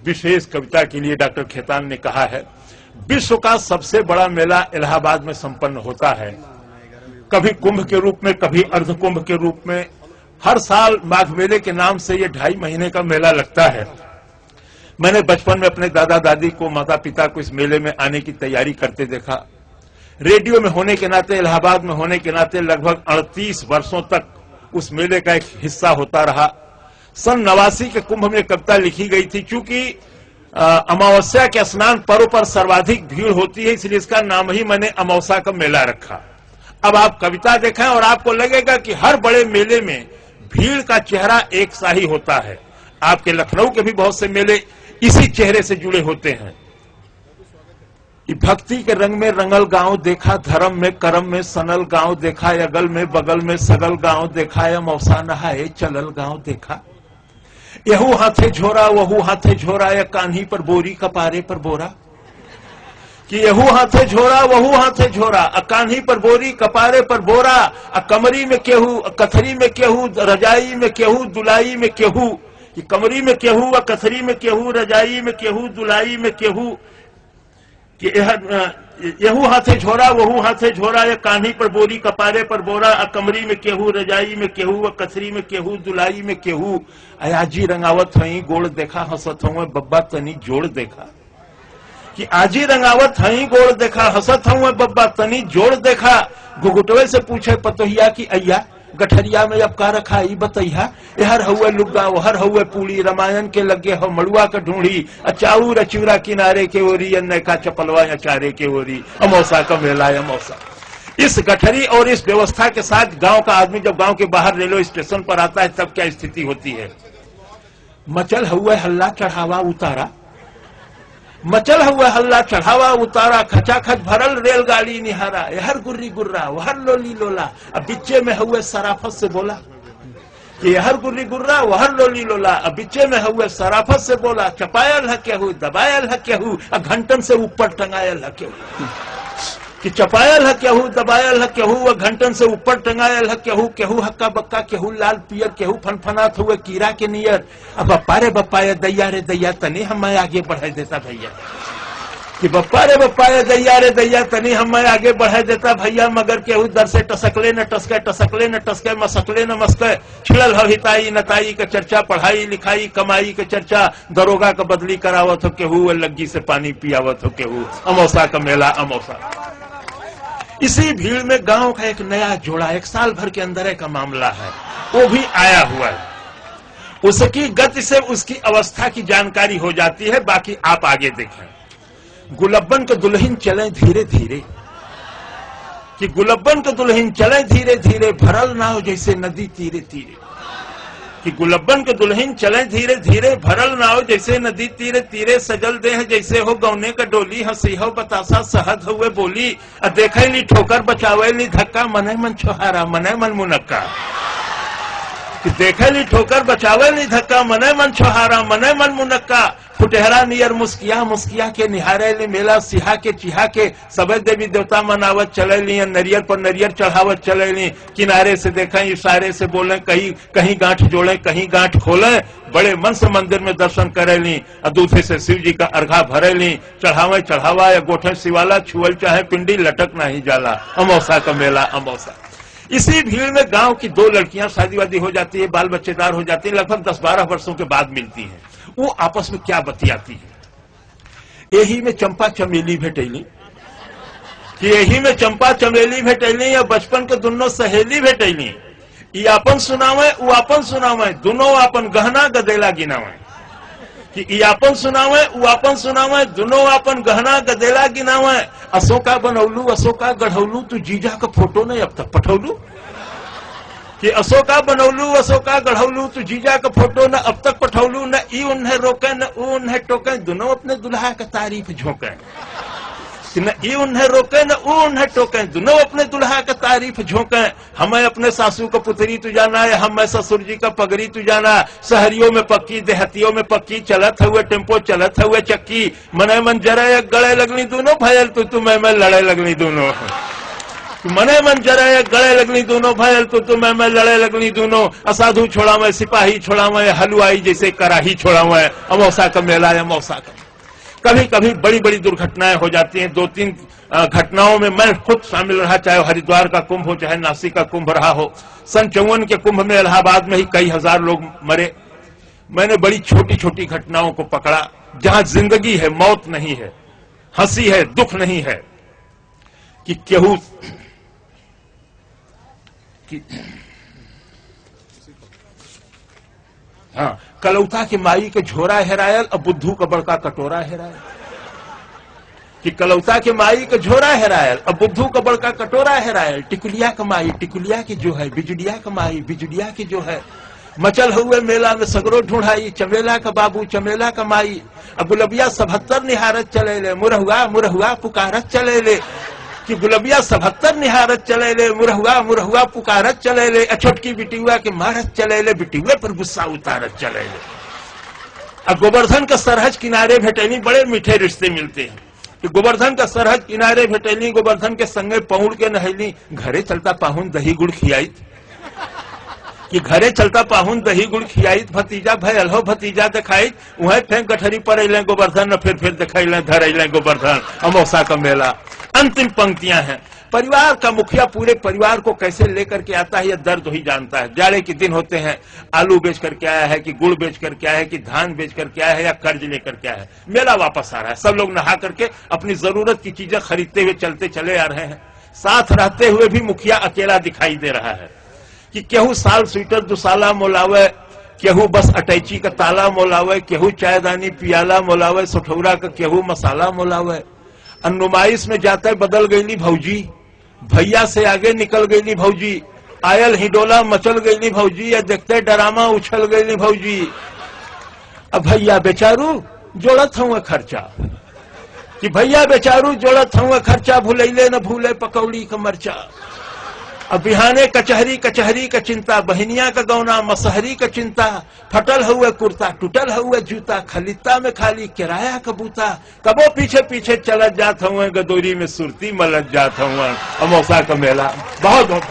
विशेष कविता के लिए डॉक्टर खेतान ने कहा है, विश्व का सबसे बड़ा मेला इलाहाबाद में संपन्न होता है, कभी कुंभ के रूप में, कभी अर्ध कुंभ के रूप में। हर साल माघ मेले के नाम से ये 2.5 महीने का मेला लगता है। मैंने बचपन में अपने दादा दादी को, माता पिता को इस मेले में आने की तैयारी करते देखा। रेडियो में होने के नाते, इलाहाबाद में होने के नाते लगभग 38 वर्षों तक उस मेले का एक हिस्सा होता रहा। सन 89 के कुंभ में कविता लिखी गई थी। चूंकि अमावस्या के स्नान पर्व पर सर्वाधिक भीड़ होती है, इसलिए इसका नाम ही मैंने अमावस्या का मेला रखा। अब आप कविता देखें और आपको लगेगा कि हर बड़े मेले में भीड़ का चेहरा एक सा ही होता है। आपके लखनऊ के भी बहुत से मेले इसी चेहरे से जुड़े होते हैं। भक्ति के रंग में रंगल गांव देखा, धर्म में कर्म में सनल गांव देखा, अगल में बगल में सगल गांव देखा, मौसा नहाए चलल गांव देखा। यहू हाथे झोरा वहू हाथे झोरा, या कान्ही पर बोरी कपारे पर बोरा। कि यहू हाथे झोरा वहू हाथे झोरा, कान्ही पर बोरी कपारे पर बोरा। कमरी में केहू, कथरी में केहू, रजाई में केहू, दुलाई में केहू। कि कमरी में केहू, कथरी में केहू, रजाई में केहू, दुलाई में केहू। कि यहू हाथे झोरा वहू हाथे झोरा, या कान्ही पर बोरी कपारे पर बोरा। कमरी में केहू, रजाई में केहू, कथरी में केहू, दुलाई में केहू। आजी रंगावत हई गोड़ देखा, हंसत हूँ बब्बा तनी जोड़ देखा। कि आजी रंगावत हई गोड़ देखा, हंसत हूँ बब्बा तनी जोड़ देखा। घुघुटवे से पूछे पतोहिया की अय्या, गठरिया में अब का रखा ई बतैया। यहर हुए लुग्गा वहर हुए पूड़ी, रामायण के लगे हो मड़ुआ का ढूंढी। अचाऊ रचूरा किनारे के ओरी, अन्य का चपलवा अचारे के ओरी। अमौसा का मेला अमौसा। इस गठरी और इस व्यवस्था के साथ गांव का आदमी जब गांव के बाहर रेलवे स्टेशन पर आता है तब क्या स्थिति होती है। मचल हुए हल्ला चढ़ावा उतारा, मचल हुआ हल्ला चढ़ावा उतारा। खचाखच भरल रेलगाड़ी निहारा, यहर गुर्री गुर्रा वहर लोली लोला। अब बिच्चे में हुए सराफत से बोला। कि यहर गुर्री गुर्रा वहर लोली लोला। अब बिच्चे में हुए सराफत से बोला। चपायल है केहू, दबायल है केहू, घंटन से ऊपर टंगायल है केहू। कि चपायल है केहू, दबायल है केहू, घंटन से ऊपर टंगायल है केहू। केहू हक्का बक्का, केहू लाल पियर, केहू फनफनात हुए कीड़ा के नियर। अब बप्पा रे बप्पा ये दैया रे दैया, तनी हम आगे बढ़ा देता भैया। कि बप्पा रे दैया रे दैया, तनी हम आगे बढ़ा देता भैया। मगर केहू दर से टसकले न टसके, टसकले न टसके, मसकले न मस्के। छिड़ल हो हिताई नताई का चर्चा, पढ़ाई लिखाई कमाई का चर्चा। दरोगा का बदली करावत हो केहू, लग्गी से पानी पियावत हो केहू। अमौसा का मेला अमौसा। इसी भीड़ में गांव का एक नया जोड़ा, 1 साल भर के अंदर का मामला है, वो भी आया हुआ है। उसकी गति से उसकी अवस्था की जानकारी हो जाती है। बाकी आप आगे देखें। गुलब्बन के दुल्हन चले धीरे धीरे। कि गुलब्बन के दुल्हन चले धीरे धीरे, भरल नाव जैसे नदी तीरे तीरे। कि गुलब्बन के दुल्हन चले धीरे धीरे, भरल नाव जैसे नदी तीरे तीरे। सजल देह जैसे हो गौने का डोली, हंसी हो बतासा सहद हुए बोली। देखे ली ठोकर बचावे ली धक्का, मने मन छोहारा मने मन मुनक्का। कि देखे ली ठोकर बचावे ली धक्का, मने मन छोहारा मने मन मुनक्का। फुटेहरा नियर मुस्किया मुस्किया के निहारे ली मेला, सिहा के चिहा के सबे देवी देवता मनावत चले ली। नरियर पर नरियर चढ़ावत चले ली। किनारे से देखें, इशारे से बोले, कहीं कहीं गांठ जोड़े कहीं गांठ खोले। बड़े मन से मंदिर में दर्शन करे ली। दूधे से शिव जी का अर्घा भरे ली। चढ़ावे चढ़ावा या गोठे शिवाला, छुअल चाहे पिंडी लटक नहीं जाला। अमौसा का मेला अमौसा। इसी भीड़ में गांव की 2 लड़कियां शादीवादी हो जाती है, बाल बच्चेदार हो जाती है, लगभग 10-12 वर्षों के बाद मिलती हैं। वो आपस में क्या बतियाती है। यही में चंपा चमेली भेटैली। कि यही में चंपा चमेली भेटैली, या बचपन के दोनों सहेली भेटैली। ये अपन सुनावे वो अपन सुनावे, दोनों अपन गहना गदेला गिनावे। कि ये अपन सुनावे वो अपन सुनावे, दोनों अपन गहना गदेला गिनावे। अशोका बनौलू अशोका गढ़ौलू, तू जीजा का फोटो नहीं अब तक पठौलू। कि अशोका बनौलू अशोका गढ़ौलू, तू जीजा का फोटो न अब तक पठौलू। न ई उन्हें रोके न ऊ उन्हें टोके, दोनों अपने दुल्हा का तारीफ झोंके। न ई उन्हें रोके न ऊ उन्हें टोके, दोनों अपने दुल्हा का तारीफ झोंके। हमें अपने सासू का पुतरी तू जाना है, हमें ससुर जी का पगड़ी तू जाना। शहरियों में पक्की देहतियों में पक्की, चलत हुए टेम्पो चलत हुए चक्की। मने मन जरे गड़े लगनी दोनों, भयल तू मैं लड़े लगनी दोनों। मने मन जरे गले लगनी दोनों भयल तो मैं लड़े लगनी दोनों, असाधु छोड़ा मैं सिपाही छोड़ा मैं, हलवाई जैसे कराही छोड़ा मैं, अमौसा का मेला अमौसा का। कभी कभी बड़ी बड़ी दुर्घटनाएं हो जाती हैं। 2-3 घटनाओं में मैं खुद शामिल रहा, चाहे हरिद्वार का कुंभ हो चाहे नासिक का कुंभ रहा हो। सन 54 के कुंभ में इलाहाबाद में ही कई हजार लोग मरे। मैंने बड़ी छोटी छोटी घटनाओं को पकड़ा जहां जिंदगी है, मौत नहीं है, हंसी है, दुख नहीं है। कि केहू हाँ, कलौता के माई के झोरा हेरायल और बुद्धू का बड़का कटोरा हेरायल। कि कलौता के माई के झोरा हेरायल और बुद्धू का बड़का कटोरा हेरायल। टिकुलिया का माई टिकुलिया की जो है, बिजुड़िया का माई बिजुड़िया की जो है। मचल हुए मेला में सगरो ढूंढाई, चमेला का बाबू चमेला का माई। अब गुलबिया 77 निहारत चले ले, मुरहुआ मुरहुआ पुकारत चले ले। कि गुलबिया 77 निहारत चले ले, मुरहुआ मुरहुआ पुकारत चले ले। छोटकी बिटियुआ के मारत चले ले, बिटियुए पर गुस्सा उतारत चले ले। अब गोवर्धन का सरहज किनारे भेटैली, बड़े मीठे रिश्ते मिलते हैं। कि गोवर्धन का सरहज किनारे भेटैली, गोवर्धन के संगे पहुड़ के नहैली। घरे चलता पाहुन दही गुड़ खियाई। कि घरे चलता पाहुन दही गुड़ खियाई, भतीजा भयल हो भतीजा दिखाई। वह फेंक गठरी पर अले गोवर्धन, फिर दिखाई धर अले गोवर्धन, अमौसा का मेला। अंतिम पंक्तियां हैं। परिवार का मुखिया पूरे परिवार को कैसे लेकर के आता है, यह दर्द ही जानता है। जाड़े के दिन होते हैं, आलू बेच करके आया है कि गुड़ बेच करके आया है कि धान बेच करके आया है या कर्ज लेकर के आया है। मेला वापस आ रहा है, सब लोग नहा करके अपनी जरूरत की चीजें खरीदते हुए चलते चले आ रहे हैं। साथ रहते हुए भी मुखिया अकेला दिखाई दे रहा है। कि केहू साल स्वेटर दुसाला मोलावे, केहू बस अटैची का ताला मोलावे, केहू चायदानी पियाला मोलावे, सुठौरा का केहू मसाला मोलावे। नुमाइश में जाते बदल गईली भौजी, भैया से आगे निकल गईली भौजी। आयल हिडोला मचल गईली भौजी, या देखते डरामा उछल गईली भौजी। अब भैया बेचारू जोड़त हुए खर्चा। कि भैया बेचारू जोड़त हुए खर्चा, भूलैले न भूले पकौड़ी का मरचा। अब बिहाने कचहरी कचहरी का चिंता, बहनिया का गौना मसहरी का चिंता। फटल हुए कुर्ता टूटल हुए जूता, खलिता में खाली किराया का बूता। कबो पीछे पीछे चलत जात हुए, गदोरी में सुरती मलत जात हुए। अमौसा का मेला बहुत बहुत